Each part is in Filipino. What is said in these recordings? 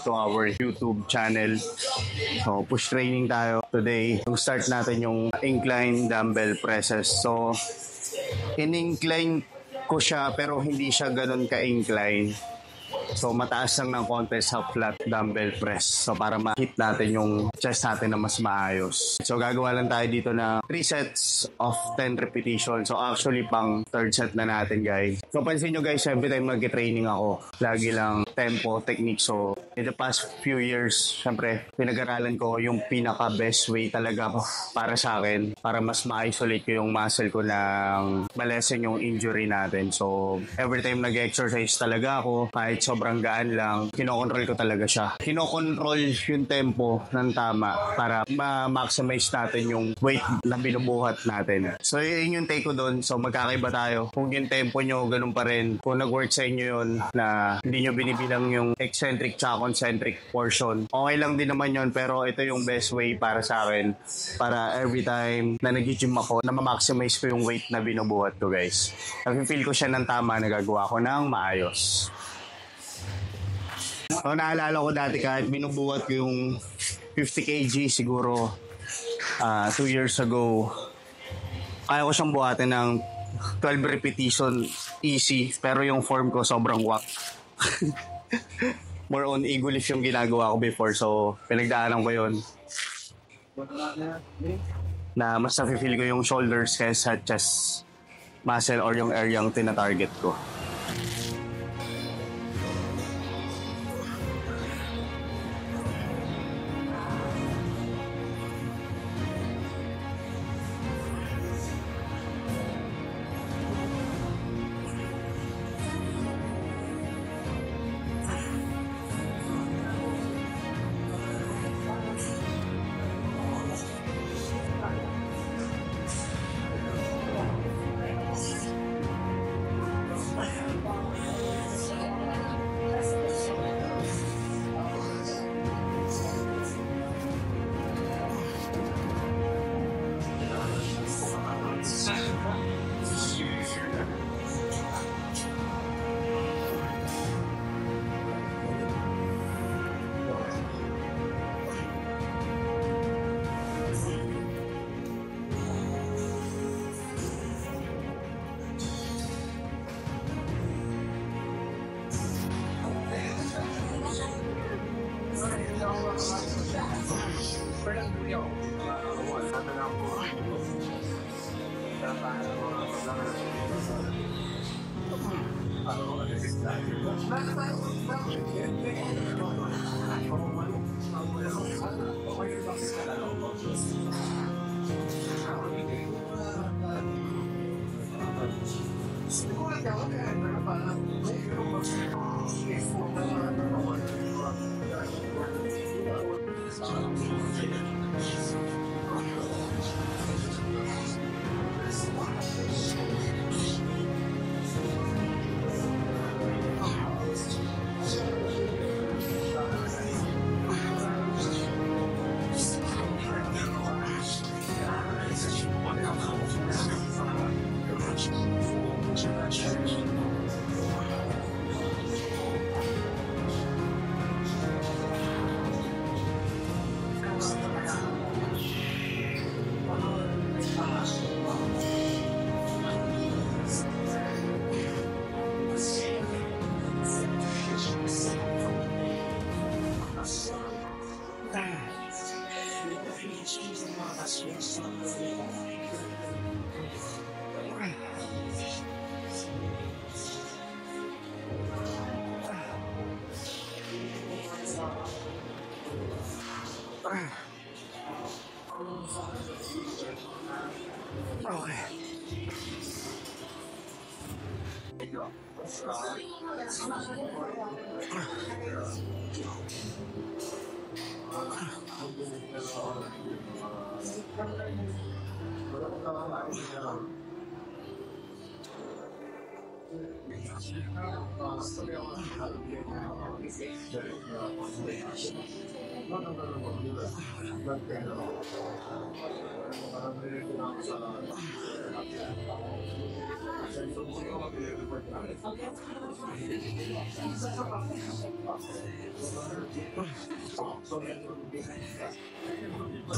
to our YouTube channel. So, push training tayo today. Start natin yung incline dumbbell presses. So, in-incline ko siya pero hindi siya ganun ka-incline. So, mataas lang ng konti sa flat dumbbell press. So, para ma-hit natin yung chest natin na mas maayos. So, gagawa lang tayo dito na 3 sets of 10 repetitions. So, actually, pang third set na natin, guys. So, pansin nyo, guys, every time mag-training ako, lagi lang tempo, technique. So, in the past few years, syempre, pinag-aralan ko yung pinaka-best way talaga para sa akin, para mas ma-isolate ko yung muscle ko ng malesen yung injury natin. So, every time nag-exercise talaga ako, kahit sobrang gaan lang, kinokontrol ko talaga siya. Kinokontrol yung tempo ng tama para ma-maximize natin yung weight na binubuhat natin. So, yun yung take ko doon. So, magkakaiba tayo. Kung yung tempo nyo, ganun pa rin. Kung nag-work sa inyo yun na hindi nyo binibilang yung eccentric tsaka concentric portion, okay lang din naman yun. Pero ito yung best way para sa akin. Para every time na nag-gym ako, na ma-maximize ko yung weight na binubuhat ko, guys. Nag-feel ko siya ng tama, nagagawa ko ng maayos. So, naalala ko dati kahit binubuhat ko yung 50 kg siguro 2 years ago, kaya ko siyang buhatin ng 12 repetition easy, pero yung form ko sobrang whack. More on ego lift yung ginagawa ko before, so pinagdaanan ko yun na mas nafe-feel ko yung shoulders kaysa chest muscle or yung area yung tina-target ko.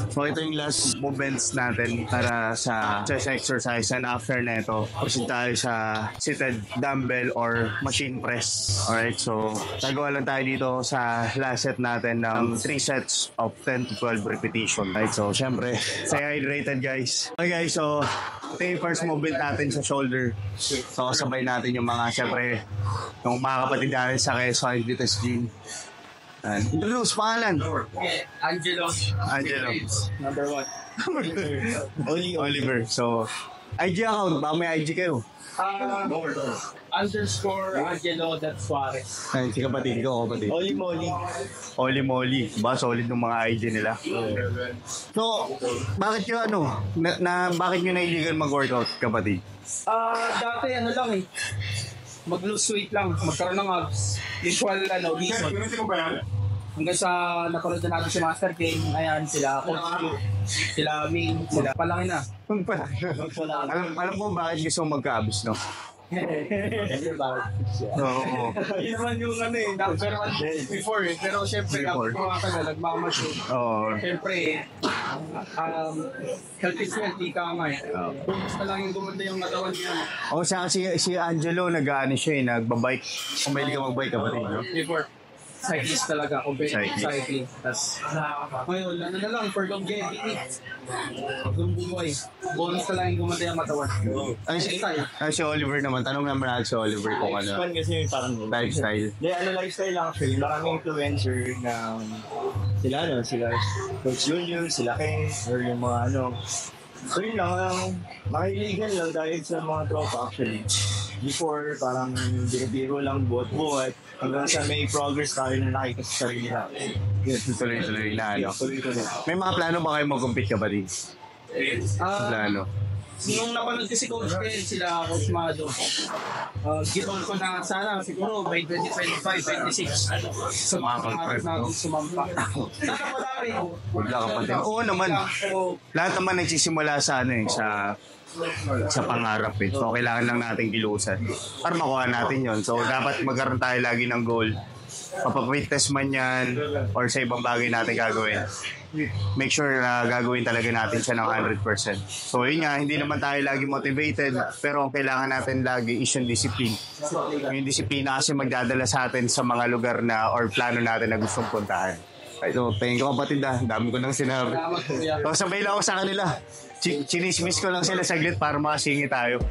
So ito yung last movements natin para sa chest exercise, and after neto, proceed tayo sa seated dumbbell or machine press. Alright, so gagawa lang tayo dito sa last set natin ng 3 sets of 10 to 12 repetition. Alright, so syempre, stay hydrated guys. Okay guys, so ito yung first movement natin sa shoulder. So sabay natin yung mga, syempre, yung mga kapatid natin sa Quezon, Vitas Gym. Introduce, pangalan. Angelo. Number 1. Oliver. So, IG account. Baka may IG kayo. Underscore Angelo Suarez. Ay, si kapatid ko, kapatid. Oli Molly. Ba, solid ng mga IG nila. So, bakit yung bakit nyo nailigan mag-workout, kapatid? Dati lang eh. Mag-lose weight lang. Magkaroon ng abs. Usual reason. Hanggang sa nakulod na natin si Master King, ayan, sila Coach Q, sila Ming, sila palangin na. Alam mo bakit gusto mong magka-abs, no? Oo. Yun naman yung pero before eh. Pero syempre, kapag kumakagal, nagmamasyong. Oo. Syempre, health is wealth, ika nga eh. Basta lang yung gumanda yung katawan niya. O, saka si Angelo, siya nagbabike. Kung may ka magbike, kapatid, no? Before. Cyclist talaga, cycling. Tapos, ngayon, na lang, for longevity. Buhay. Bonus na lang yung gumanda yung katawan. Si Oliver naman, tanong naman natin si Oliver kung ano. Fun kasi yung parang Lifestyle. lifestyle lang actually. Maraming influencer na sila Coach Junior, sila Ken, or yung mga So yun lang, makikiligan lang dahil sa mga tropa actually. Before, parang binibiro lang buhat-buhat hanggang sa may progress tayo na nakita sa sarili natin. Yes, tuloy-tuloy na Tuloy-tuloy. May mga plano ba kayo mag-compete ka ba din? Plano. Nung napanood ko si Coach Ken, sila Coach Mado, gitong ko na sana siguro by 2025, 26. So, Makapag-prep, no? Sumampa. Sana wala rin. Wala ka pa din. Oo naman. Lahat naman nagsisimula sa sa pangarap eh. So, kailangan lang natin kilusan para makuha natin yon. So, dapat magkaroon tayo lagi ng goal. Papapit-test man yan or sa ibang bagay natin gagawin. Make sure na gagawin talaga natin siya ng 100%. So, yun nga, hindi naman tayo lagi motivated, pero ang kailangan natin lagi is yung discipline. Yung disiplina kasi magdadala sa atin sa mga lugar na or plano natin na gustong puntahan. So, tingin ko kapatid dami ko nang sinabi. So, sabay lang ako sa kanila. Chinismis ko lang sila saglit para makasingi tayo.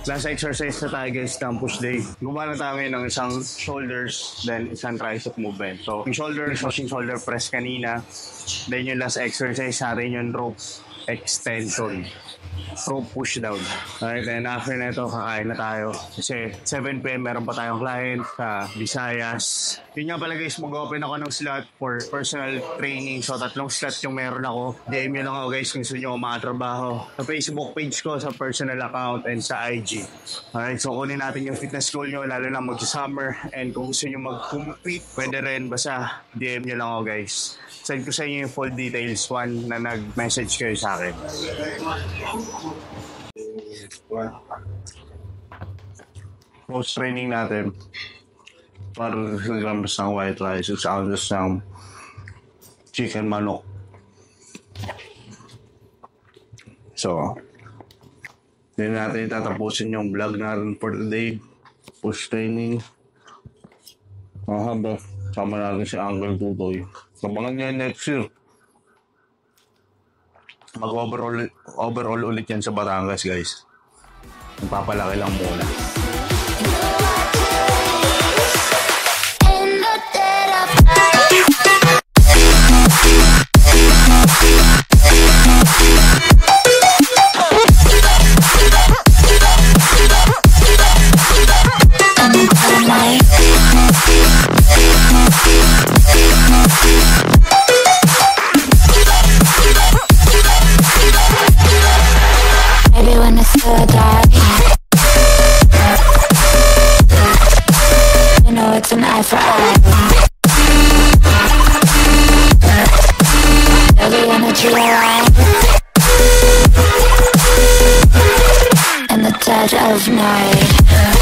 Last exercise na tayo guys ng push day. Gumawa na tayo ngayon ng isang shoulders, then isang tricep movement. So, yung shoulders, yung shoulder press kanina. Then yung last exercise natin yung rope extension. So, push down. Alright, and after nito, kakain na tayo. Kasi 7 p.m. meron pa tayong client sa Visayas. Yun nga pala guys, mag-open ako ng slot for personal training. So, 3 slot yung meron ako. DM nyo lang ako guys kung gusto nyo makatrabaho. Sa Facebook page ko, sa personal account, and sa IG. Alright, so kunin natin yung fitness goal nyo, lalo na mag-summer. And kung gusto nyo mag-compete, pwede rin. Basta DM nyo lang ako guys. Send ko sa inyo yung full details one na nag-message kayo sa akin. Post training natin. 4 grams ng white rice, 6 ounces ng chicken manok. So, hindi natin tatapusin yung vlog natin for today. Post training. Mahaba. Sama natin si Uncle Tutoy. Sabangan niya next year. Mag-overall ulit yan sa Batangas, guys. Magpapalaki lang muna. It's an eye for eye. Every energy around in the dead of night.